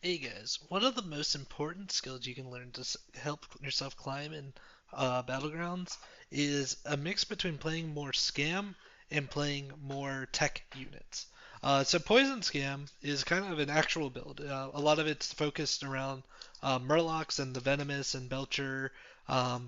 Hey guys, one of the most important skills you can learn to help yourself climb in Battlegrounds is a mix between playing more scam and playing more tech units. So Poison Scam is kind of an actual build. A lot of it's focused around Murlocs and the Venomous and Belcher,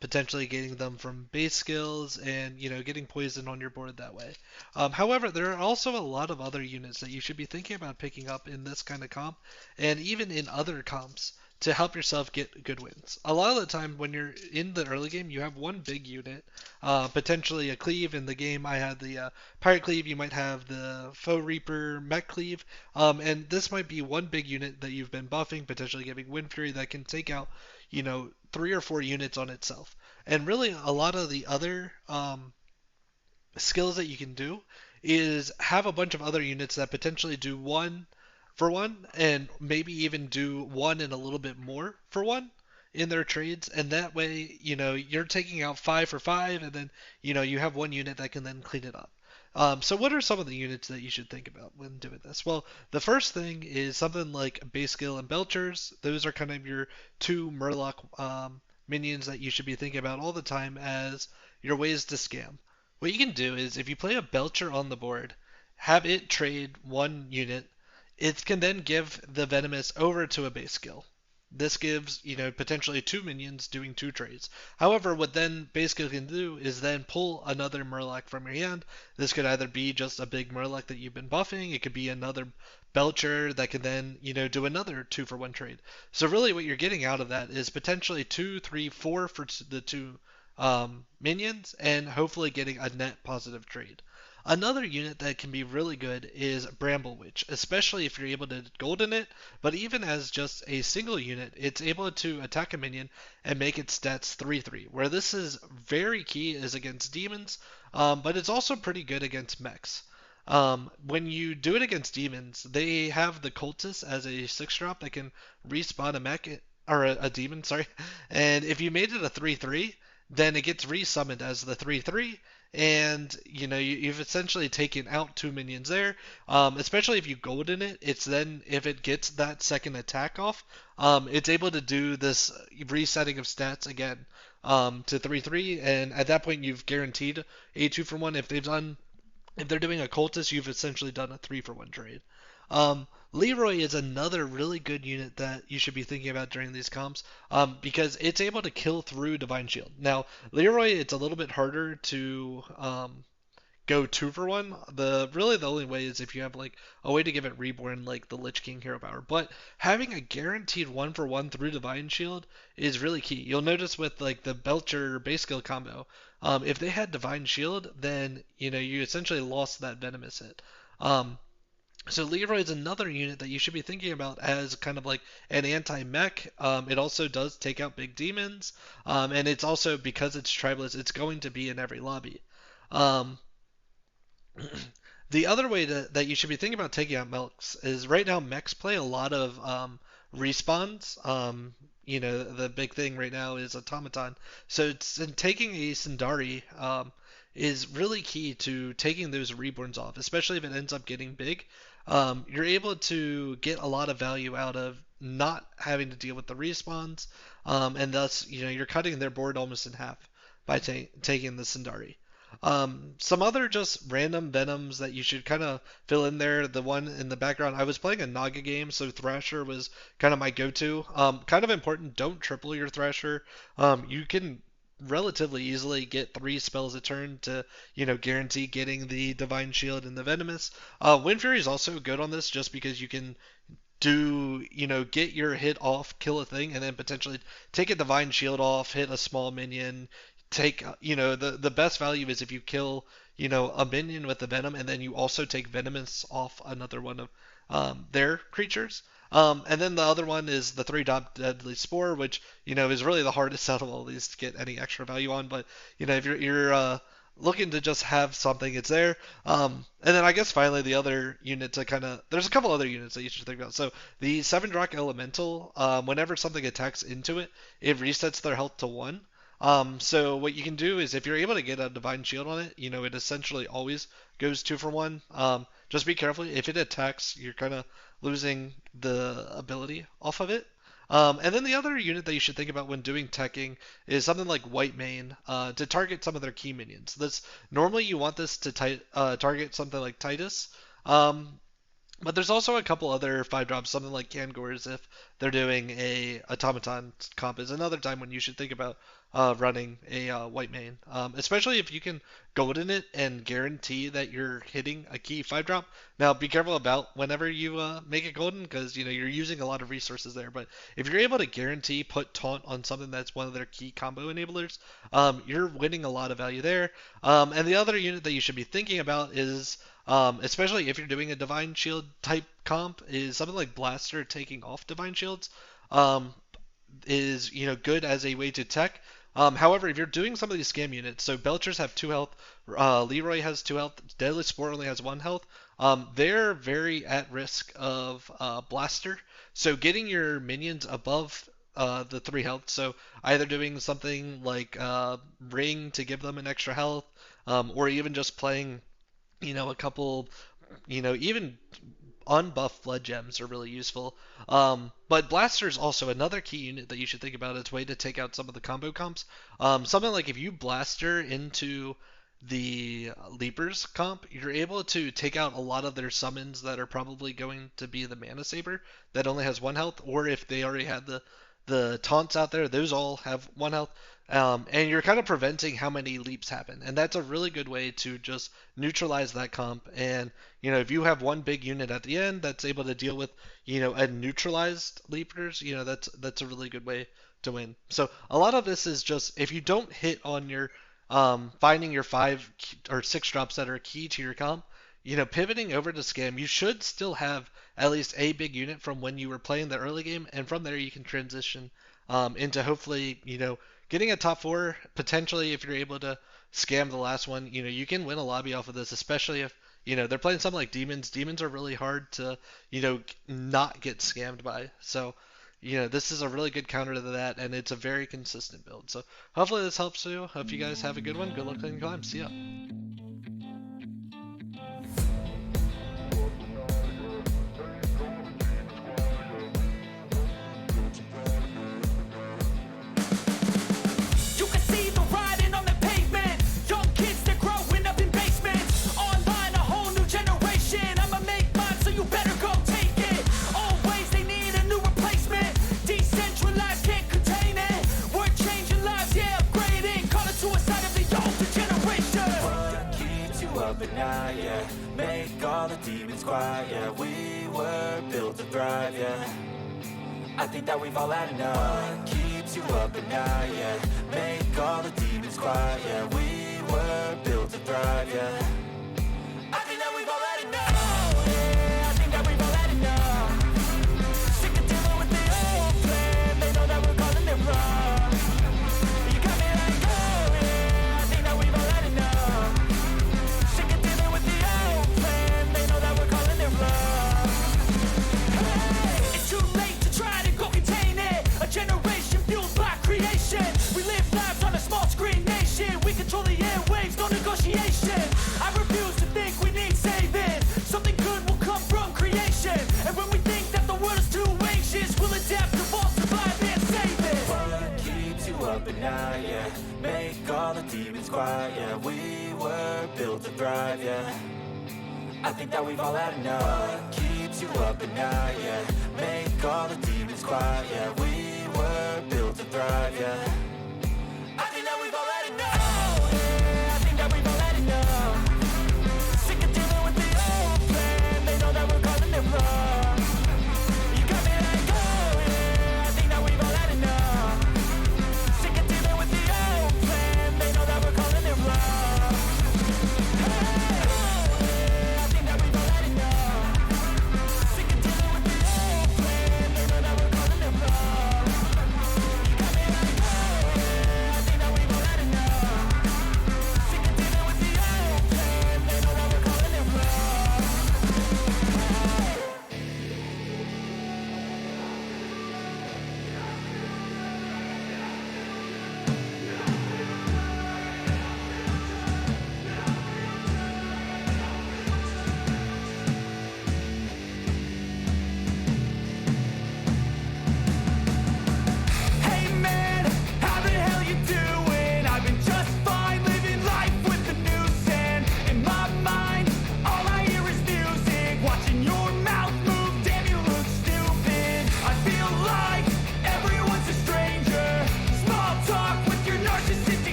potentially getting them from base skills and getting poison on your board that way. However, there are also a lot of other units that you should be thinking about picking up in this kind of comp and even in other comps to help yourself get good wins. A lot of the time when you're in the early game, you have one big unit, potentially a cleave. In the game, I had the pirate cleave. You might have the foe reaper mech cleave, and this might be one big unit that you've been buffing, potentially giving wind fury that can take out, 3 or 4 units on itself. And really, a lot of the other skills that you can do is have a bunch of other units that potentially do one for one and maybe even do one and a little bit more for one in their trades, and that way you're taking out 5 for 5, and then you have one unit that can then clean it up. So what are some of the units that you should think about when doing this? Well, the first thing is something like base skill and belchers. Those are kind of your two murloc minions that you should be thinking about all the time as your ways to scam. What you can do is if you play a belcher on the board, have it trade one unit, it can then give the Venomous over to a base skill. This gives, potentially 2 minions doing 2 trades. However, what then base skill can do is then pull another Murloc from your hand. This could either be just a big Murloc that you've been buffing, it could be another Belcher that can then, do another 2 for 1 trade. So really what you're getting out of that is potentially 2, 3, 4 for the two minions, and hopefully getting a net positive trade. Another unit that can be really good is Bramble Witch, especially if you're able to golden it, but even as just a single unit, it's able to attack a minion and make its stats 3/3. Where this is very key is against demons, but it's also pretty good against mechs. When you do it against demons, they have the Cultist as a 6 drop that can respawn a mech, or a demon, sorry. And if you made it a 3/3, then it gets resummoned as the 3/3, and you've essentially taken out 2 minions there. Especially if you golden it, it's then if it gets that second attack off, it's able to do this resetting of stats again to 3/3, and at that point you've guaranteed a 2 for 1. If they're doing a cultist, you've essentially done a 3 for 1 trade. Leroy is another really good unit that you should be thinking about during these comps, because it's able to kill through Divine Shield. Now, Leroy, it's a little bit harder to go 2 for 1. The only way is if you have like a way to give it reborn, like the Lich King hero power. But having a guaranteed 1 for 1 through Divine Shield is really key. You'll notice with like the Belcher base skill combo, if they had Divine Shield, then you essentially lost that venomous hit. So Leroy is another unit that you should be thinking about as kind of like an anti-mech. It also does take out big demons, and it's also, because it's tribalist, it's going to be in every lobby. Um, the other way that you should be thinking about taking out mechs is right now mechs play a lot of respawns. The big thing right now is automaton. So taking a Sundari is really key to taking those reborns off, especially if it ends up getting big. You're able to get a lot of value out of not having to deal with the respawns, and thus you're cutting their board almost in half by taking the Sundari. Some other just random venoms that you should kind of fill in there. The one in the background, I was playing a Naga game, so Thrasher was kind of my go-to. Kind of important, don't triple your Thrasher. You can relatively easily get 3 spells a turn to, guarantee getting the Divine Shield and the Venomous. Wind Fury is also good on this just because you can do, get your hit off, kill a thing, and then potentially take a Divine Shield off, hit a small minion, take, the best value is if you kill, a minion with the Venom, and then you also take Venomous off another one of their creatures. And then the other one is the 3-drop Deadly Spore, which, is really the hardest out of all these to get any extra value on. But, if you're looking to just have something, it's there. And then I guess finally the other unit to kind of, there's a couple other units that you should think about. So the 7-drop Elemental, whenever something attacks into it, it resets their health to 1. So what you can do is if you're able to get a Divine Shield on it, it essentially always goes 2 for 1. just be careful. If it attacks, you're kind of losing the ability off of it. And then the other unit that you should think about when doing teching is something like White Mane to target some of their key minions. This normally you want this to target something like Titus, but there's also a couple other 5 drops, something like Kangors if they're doing a automaton comp is another time when you should think about running a White Mane, especially if you can golden it and guarantee that you're hitting a key 5 drop. Now be careful about whenever you make it golden because you're using a lot of resources there. But if you're able to guarantee put taunt on something that's one of their key combo enablers, you're winning a lot of value there. And the other unit that you should be thinking about is especially if you're doing a Divine Shield type comp, is something like Blaster taking off Divine Shields is good as a way to tech. However, if you're doing some of these scam units, so Belchers have 2 health, Leroy has 2 health, Deadly Sport only has 1 health, they're very at risk of Blaster. So getting your minions above the 3 health, so either doing something like Ring to give them an extra health, or even just playing a couple, even unbuffed Blood Gems are really useful. But Blaster is also another key unit that you should think about as a way to take out some of the combo comps. Something like if you Blaster into the Leapers comp, you're able to take out a lot of their summons that are probably going to be the Mana Saber that only has 1 health, or if they already had the taunts out there, those all have 1 health. And you're kind of preventing how many leaps happen. And that's a really good way to just neutralize that comp. And, if you have one big unit at the end that's able to deal with, a neutralized leapers, that's a really good way to win. So a lot of this is just, if you don't hit on your, finding your 5 or 6 drops that are key to your comp, pivoting over to scam, you should still have at least a big unit from when you were playing the early game. And from there you can transition into hopefully, getting a top 4, potentially if you're able to scam the last one, you can win a lobby off of this, especially if, they're playing something like Demons. Demons are really hard to, not get scammed by. So, this is a really good counter to that, and it's a very consistent build. So hopefully this helps you. Hope you guys have a good one. Good luck playing climb. See ya. Yeah, make all the demons quiet. Yeah, we were built to thrive. Yeah, I think that we've all had enough. What keeps you up at night? Yeah, make all the demons quiet. Yeah, we were built to thrive. Yeah, I think that we've all had enough. Yeah, I think that we've all had enough. Sick of dealing with the old plan. They know that we're calling it wrong. You got me like, oh yeah, I think that we've all had enough. Generation fueled by creation. We live lives on a small screen nation. We control the airwaves, no negotiation. I refuse to think we need saving. Something good will come from creation. And when we think that the world is too anxious, we'll adapt, evolve, survive, and save it. What keeps you up at night? Yeah, make all the demons quiet. Yeah, we were built to thrive. Yeah, I think that we've all had enough. What keeps you up at night? Yeah, make all the demons quiet. Yeah, we were built to thrive, yeah. I think that we've all had enough. Yeah, I think that we've all had enough. Sick of dealing with the old plan. They know that we're calling it wrong. You got me like, oh yeah, I think that we've all had enough. Sick of dealing with the old plan. They know that we're calling it wrong. Hey, oh yeah, I think that we've all had enough. Sick of dealing with the old plan. They know that we're calling it wrong.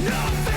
No fear.